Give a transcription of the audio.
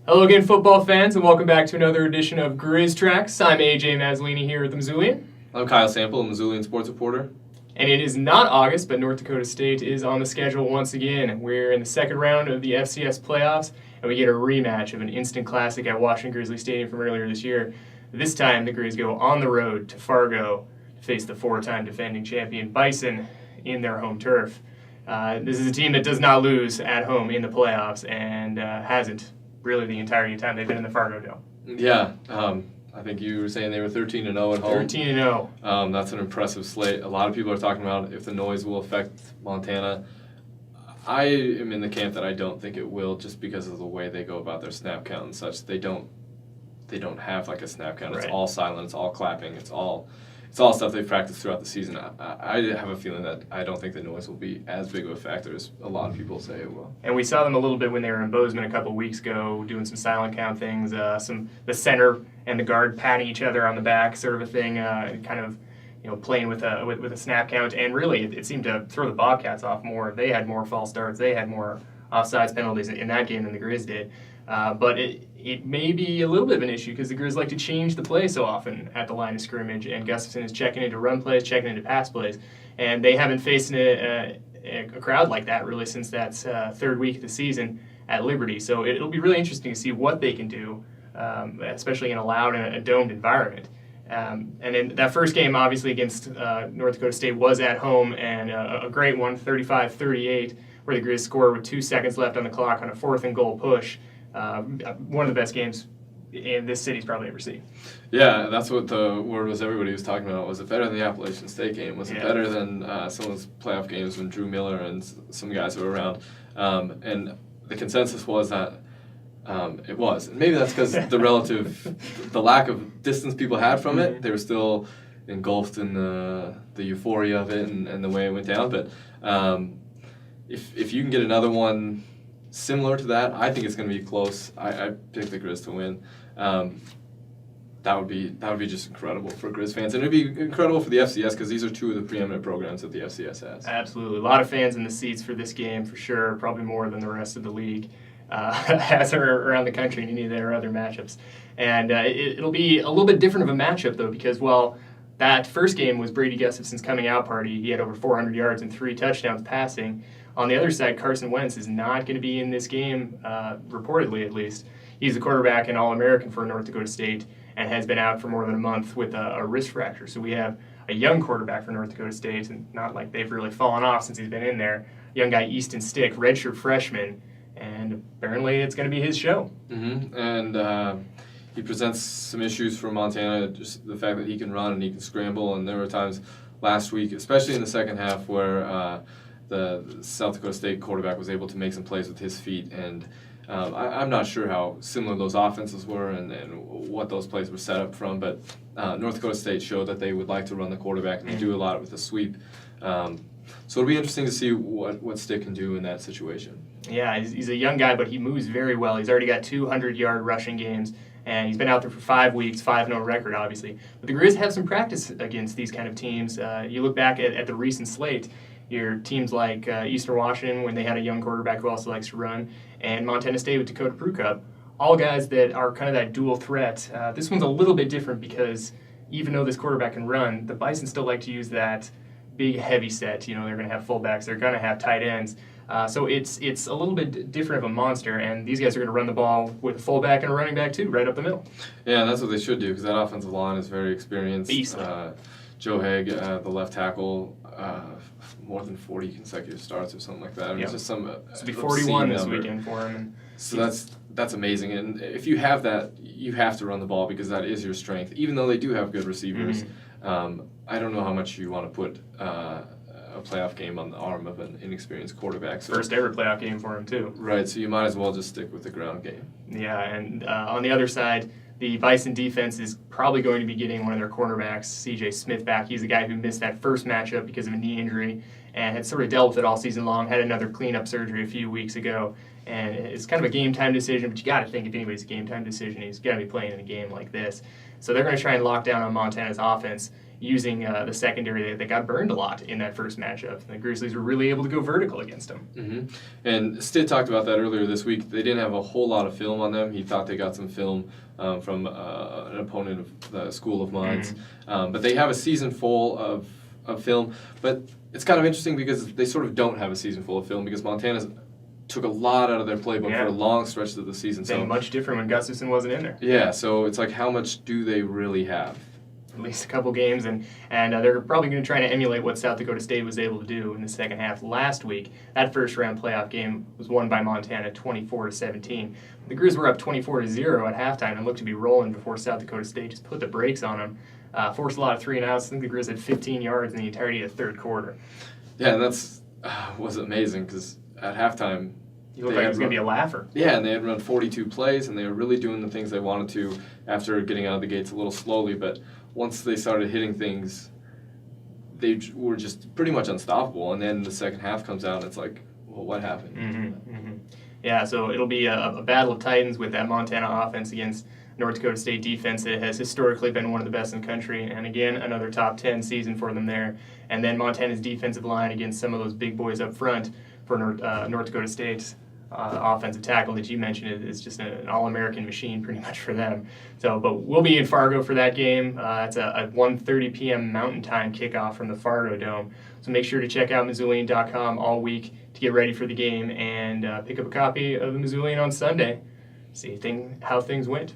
Hello again, football fans, and welcome back to another edition of Griz Tracks. I'm AJ Mazzolini here at the Mazzolini. I'm Kyle Sample, a Mazzolini sports reporter. And it is not August, but North Dakota State is on the schedule once again. We're in the second round of the FCS playoffs, and we get a rematch of an instant classic at Washington Grizzly Stadium from earlier this year. This time, the Grizz go on the road to Fargo to face the four-time defending champion Bison in their home turf. This is a team that does not lose at home in the playoffs and hasn't really the entirety of time they've been in the Fargodome. Yeah, I think you were saying they were 13-0 at home. 13-0. That's an impressive slate. A lot of people are talking about if the noise will affect Montana. I am in the camp that I don't think it will, just because of the way they go about their snap count and such. They don't have like a snap count. Right. It's all silent. It's all clapping. It's all stuff they've practiced throughout the season. I have a feeling that I don't think the noise will be as big of a factor as a lot of people say it will. And we saw them a little bit when they were in Bozeman a couple of weeks ago, doing some silent count things, the center and the guard patting each other on the back, sort of a thing, kind of playing with a snap count. And really, it seemed to throw the Bobcats off more. They had more false starts. They had more offsides penalties in that game than the Grizz did. But it may be a little bit of an issue because the Grizz like to change the play so often at the line of scrimmage, and Gustafson is checking into run plays, checking into pass plays, and they haven't faced a crowd like that really since that third week of the season at Liberty. So it'll be really interesting to see what they can do, especially in a loud and a domed environment. And then that first game, obviously, against North Dakota State was at home, and a great one, 35-38, where the Grizz scored with 2 seconds left on the clock on a 4th and goal push. One of the best games in this city's probably ever seen. Yeah, that's what the word was everybody was talking about. Was it better than the Appalachian State game? Was it better than some of those playoff games when Drew Miller and some guys were around? And the consensus was that it was. And maybe that's because the lack of distance people had from it. They were still engulfed in the euphoria of it and the way it went down. But if you can get another one similar to that, I think it's going to be close. I pick the Grizz to win. That would be just incredible for Grizz fans, and it'd be incredible for the FCS because these are two of the preeminent programs that the FCS has. Absolutely, a lot of fans in the seats for this game for sure. Probably more than the rest of the league has around the country in any of their other matchups. And it'll be a little bit different of a matchup though, because that first game was Brady Gustafson's coming out party. He had over 400 yards and 3 touchdowns passing. On the other side, Carson Wentz is not going to be in this game, reportedly at least. He's the quarterback and All-American for North Dakota State and has been out for more than a month with a wrist fracture. So we have a young quarterback for North Dakota State, and not like they've really fallen off since he's been in there. Young guy Easton Stick, redshirt freshman, and apparently it's going to be his show. Mm-hmm. And he presents some issues for Montana, just the fact that he can run and he can scramble. And there were times last week, especially in the second half, where the South Dakota State quarterback was able to make some plays with his feet, and I'm not sure how similar those offenses were and what those plays were set up from, but North Dakota State showed that they would like to run the quarterback, and they do a lot with the sweep. So it'll be interesting to see what Stick can do in that situation. Yeah, he's a young guy, but he moves very well. He's already got 200-yard rushing games, and he's been out there for 5 weeks, 5-0 record, obviously. But the Grizz have some practice against these kind of teams. You look back at the recent slate, your teams like Eastern Washington, when they had a young quarterback who also likes to run, and Montana State with Dakota Prukop, all guys that are kind of that dual threat. This one's a little bit different because even though this quarterback can run, the Bison still like to use that big heavy set. They're going to have fullbacks, they're going to have tight ends. So it's a little bit different of a monster, and these guys are going to run the ball with a fullback and a running back too, right up the middle. Yeah, that's what they should do because that offensive line is very experienced. Beast. Joe Haig, the left tackle, more than 40 consecutive starts or something like that. I mean, it's just some it's be 41 this weekend for him. So that's amazing. And if you have that, you have to run the ball because that is your strength. Even though they do have good receivers, I don't know how much you want to put a playoff game on the arm of an inexperienced quarterback. So, first ever playoff game for him too. Right. So you might as well just stick with the ground game. Yeah, and on the other side, the Bison defense is probably going to be getting one of their cornerbacks, C.J. Smith, back. He's the guy who missed that first matchup because of a knee injury and had sort of dealt with it all season long, had another cleanup surgery a few weeks ago. And it's kind of a game-time decision, but you got to think if anybody's a game-time decision, he's got to be playing in a game like this. So they're going to try and lock down on Montana's offense using the secondary. They got burned a lot in that first matchup. The Grizzlies were really able to go vertical against them. Mm-hmm. And Stitt talked about that earlier this week. They didn't have a whole lot of film on them. He thought they got some film from an opponent of the School of Mines. But they have a season full of film. But it's kind of interesting because they sort of don't have a season full of film because Montana's took a lot out of their playbook for a long stretch of the season. So much different when Gustafson wasn't in there. Yeah, so it's like, how much do they really have? At least a couple games, and they're probably going to try to emulate what South Dakota State was able to do in the second half last week. That first round playoff game was won by Montana 24-17. The Grizz were up 24-0 at halftime and looked to be rolling before South Dakota State just put the brakes on them. Forced a lot of 3-and-outs. I think the Grizz had 15 yards in the entirety of the third quarter. Yeah, and that's was amazing because at halftime, you looked like it was going to be a laugher. Yeah, and they had run 42 plays, and they were really doing the things they wanted to after getting out of the gates a little slowly. But once they started hitting things, they were just pretty much unstoppable. And then the second half comes out, and it's like, well, what happened? Yeah, so it'll be a battle of titans with that Montana offense against North Dakota State defense that has historically been one of the best in the country. And again, another top 10 season for them there. And then Montana's defensive line against some of those big boys up front for North Dakota State's offensive tackle that you mentioned is just an all-American machine pretty much for them. So, but we'll be in Fargo for that game. It's a 1:30 p.m. Mountain Time kickoff from the Fargodome. So make sure to check out Mazzolini.com all week to get ready for the game and pick up a copy of the Mazzolini on Sunday. See how things went.